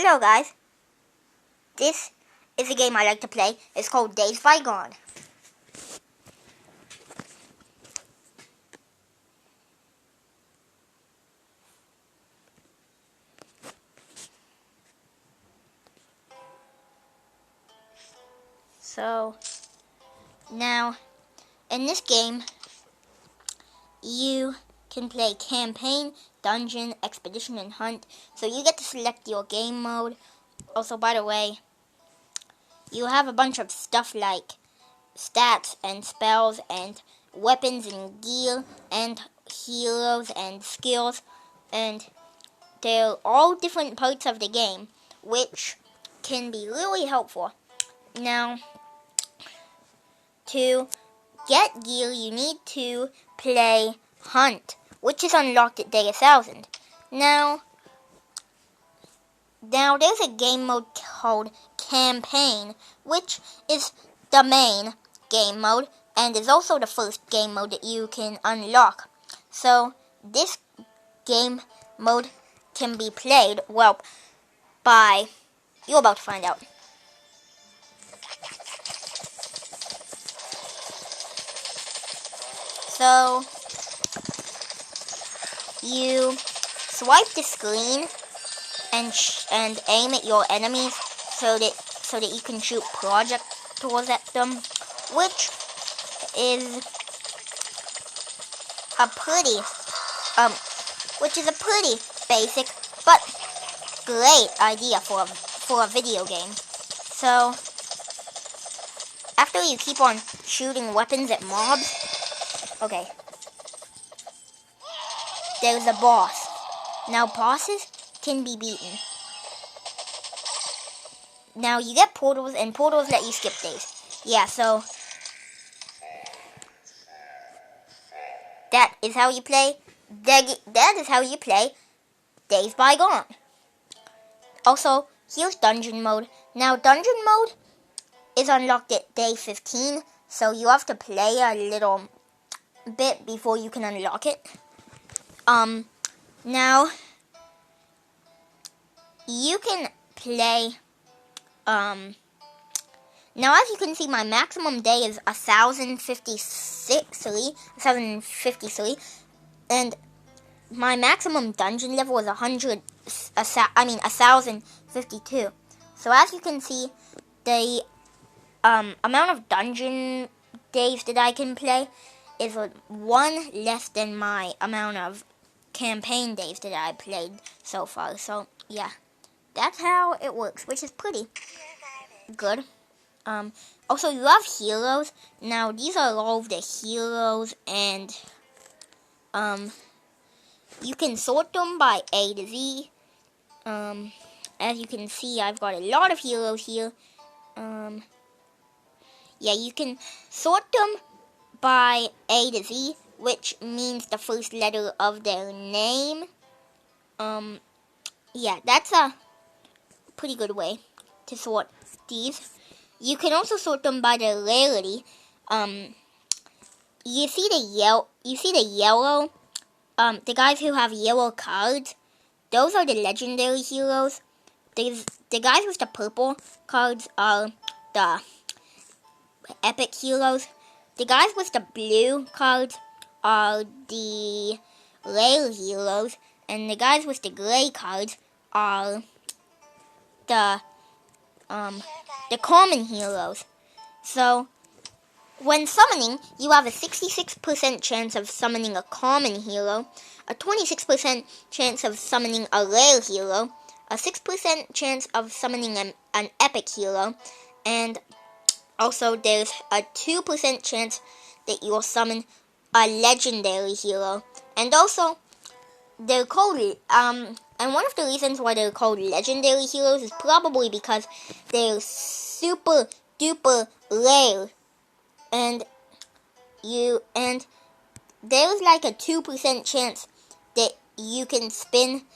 Hello guys, this is a game I like to play. It's called Bygone. So, now, in this game, you can play campaign, dungeon, expedition, and hunt. So you get to select your game mode. Also, by the way, you have a bunch of stuff like stats and spells and weapons and gear and heroes and skills, and they're all different parts of the game, which can be really helpful. Now, to get gear, you need to play Hunt, which is unlocked at day 1000. Now there's a game mode called Campaign, which is the main game mode and is also the first game mode that you can unlock. So this game mode can be played, well, by, you're about to find out. So you swipe the screen and aim at your enemies so that you can shoot projectiles at them, which is a pretty basic but great idea for a video game. So after you keep on shooting weapons at mobs, okay, there's a boss. Now bosses can be beaten. Now you get portals, and portals let you skip days. Yeah, so that is how you play. That is how you play Days Bygone. Also, here's dungeon mode. Now dungeon mode is unlocked at day 15, so you have to play a little bit before you can unlock it. Now you can play, now as you can see, my maximum day is 1053, and my maximum dungeon level is 1052. So as you can see, the amount of dungeon days that I can play is one less than my amount of campaign days that I played so far. So yeah, that's how it works, which is pretty good. Also, you have heroes. Now these are all of the heroes, and you can sort them by A to Z. As you can see, I've got a lot of heroes here. Yeah, you can sort them by A to Z, which means the first letter of their name. Yeah, that's a pretty good way to sort these. You can also sort them by their rarity. You see the yellow, the guys who have yellow cards, those are the legendary heroes. The guys with the purple cards are the epic heroes. The guys with the blue cards are the rare heroes, and the guys with the gray cards are the common heroes. So when summoning, you have a 66% chance of summoning a common hero, a 26% chance of summoning a rare hero, a 6% chance of summoning an epic hero, and also there's a 2% chance that you will summon a legendary hero. And also, they're called, and one of the reasons why they're called legendary heroes is probably because they're super duper rare. And there's like a 2% chance that you can summon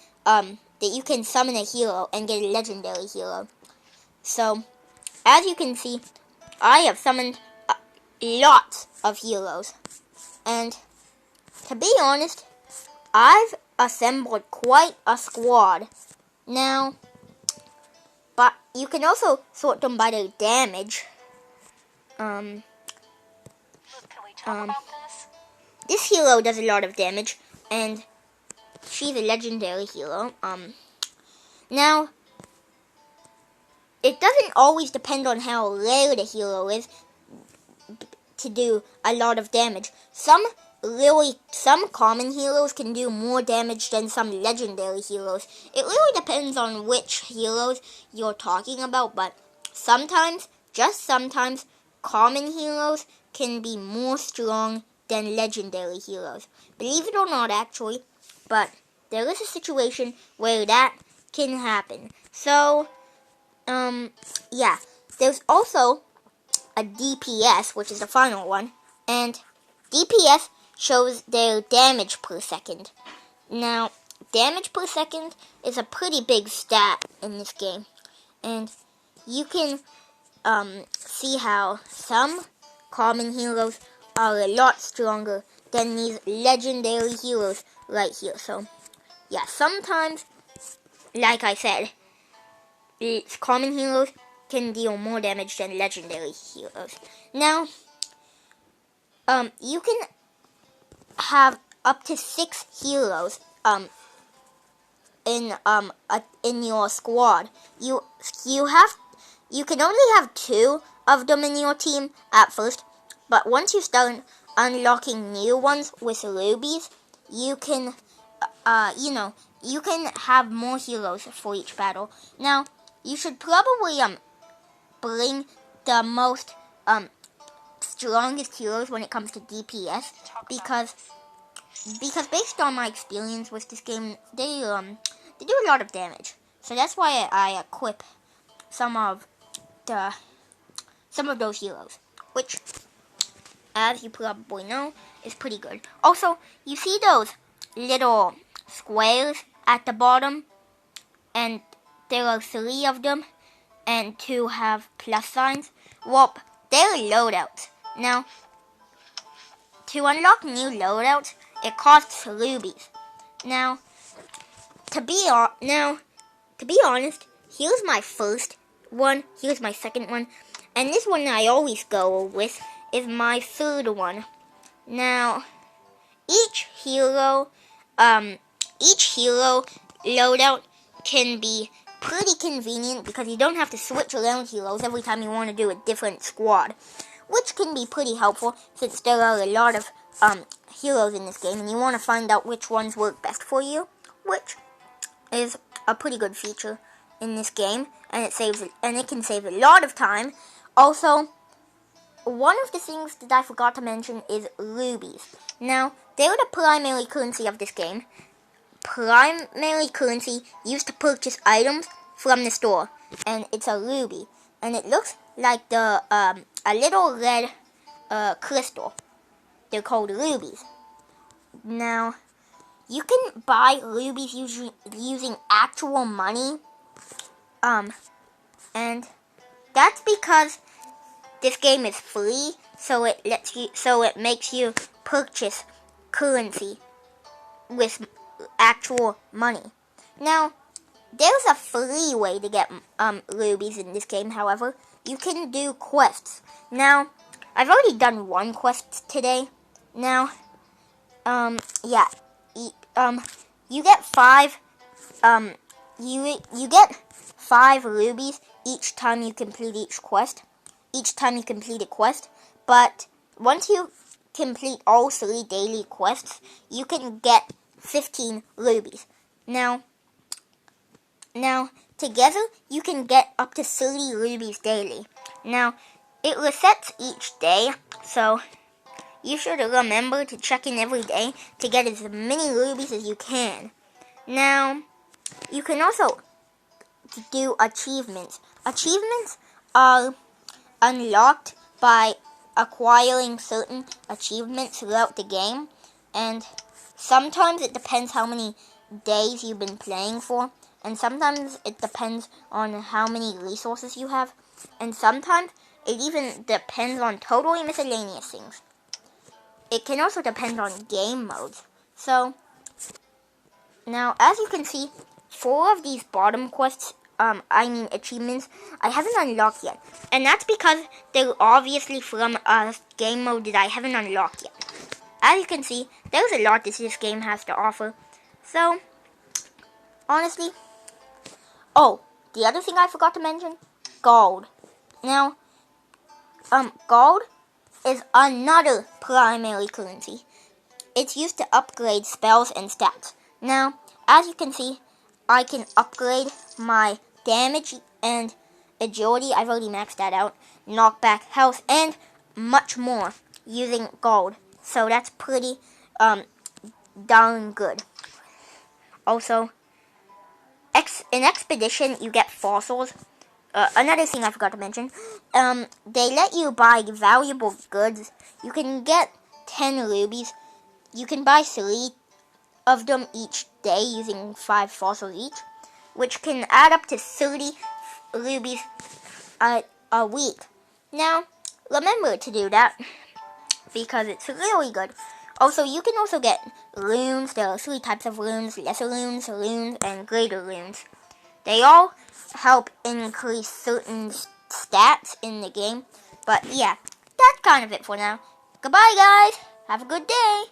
a hero and get a legendary hero. So, as you can see, I have summoned lots of heroes. And to be honest, I've assembled quite a squad. Now, you can also sort them by their damage. Can we talk about this? This hero does a lot of damage, and she's a legendary hero. Now, it doesn't always depend on how rare the hero is to do a lot of damage. Some common heroes can do more damage than some legendary heroes. It really depends on which heroes you're talking about, but sometimes, just sometimes, common heroes can be more strong than legendary heroes. Believe it or not, actually, but there is a situation where that can happen. So, yeah, there's also a DPS, which is the final one, and DPS shows their damage per second. Now, damage per second is a pretty big stat in this game, and you can see how some common heroes are a lot stronger than these legendary heroes right here. So, yeah, sometimes, like I said, these common heroes can deal more damage than legendary heroes. Now, you can have up to 6 heroes in your squad. You can only have 2 of them in your team at first, but once you start unlocking new ones with rubies, you can you can have more heroes for each battle. Now, you should probably bring the most strongest heroes when it comes to DPS, because based on my experience with this game, they do a lot of damage. So that's why I equip some of those heroes, which, as you probably know, is pretty good. Also, you see those little squares at the bottom, and there are 3 of them, and 2 have plus signs. Well, they're loadouts. Now, to unlock new loadouts, it costs rubies. Now, to be honest, here's my first one, here's my second one, and this one I always go with is my third one. Now, each hero loadout can be pretty convenient because you don't have to switch around heroes every time you want to do a different squad, which can be pretty helpful since there are a lot of heroes in this game and you want to find out which ones work best for you, which is a pretty good feature in this game, and it can save a lot of time. Also, one of the things that I forgot to mention is rubies. Now, they're the primary currency of this game. Primary currency used to purchase items from the store, and it's a ruby, and it looks like a little red crystal. They're called rubies. Now, you can buy rubies using actual money, and that's because this game is free, so it makes you purchase currency with actual money. Now, there's a free way to get rubies in this game. However, you can do quests. Now, I've already done one quest today. Now, you get 5 you get 5 rubies each time you complete each quest. Each time you complete a quest, but once you complete all 3 daily quests, you can get 15 rubies. Now, together, you can get up to 30 rubies daily. Now, it resets each day, so you should remember to check in every day to get as many rubies as you can. Now, you can also do achievements. Achievements are unlocked by acquiring certain achievements throughout the game, and sometimes it depends how many days you've been playing for, and sometimes it depends on how many resources you have, and sometimes it even depends on totally miscellaneous things. It can also depend on game modes. So, now as you can see, 4 of these bottom quests achievements I haven't unlocked yet. And that's because they're obviously from a game mode that I haven't unlocked yet. As you can see, there's a lot that this game has to offer. So, honestly, oh, the other thing I forgot to mention, gold. Now, gold is another primary currency. It's used to upgrade spells and stats. Now, as you can see, I can upgrade my damage and agility. I've already maxed that out. Knockback, health, and much more using gold. So that's pretty darn good. Also, in Expedition, you get fossils. Another thing I forgot to mention, they let you buy valuable goods. You can get 10 rubies. You can buy 3 of them each day using 5 fossils each, which can add up to 30 rubies a week. Now, remember to do that because it's really good. Also, you can also get runes. There are 3 types of runes: lesser runes, runes, and greater runes. They all help increase certain stats in the game. But yeah, that's kind of it for now. Goodbye, guys. Have a good day.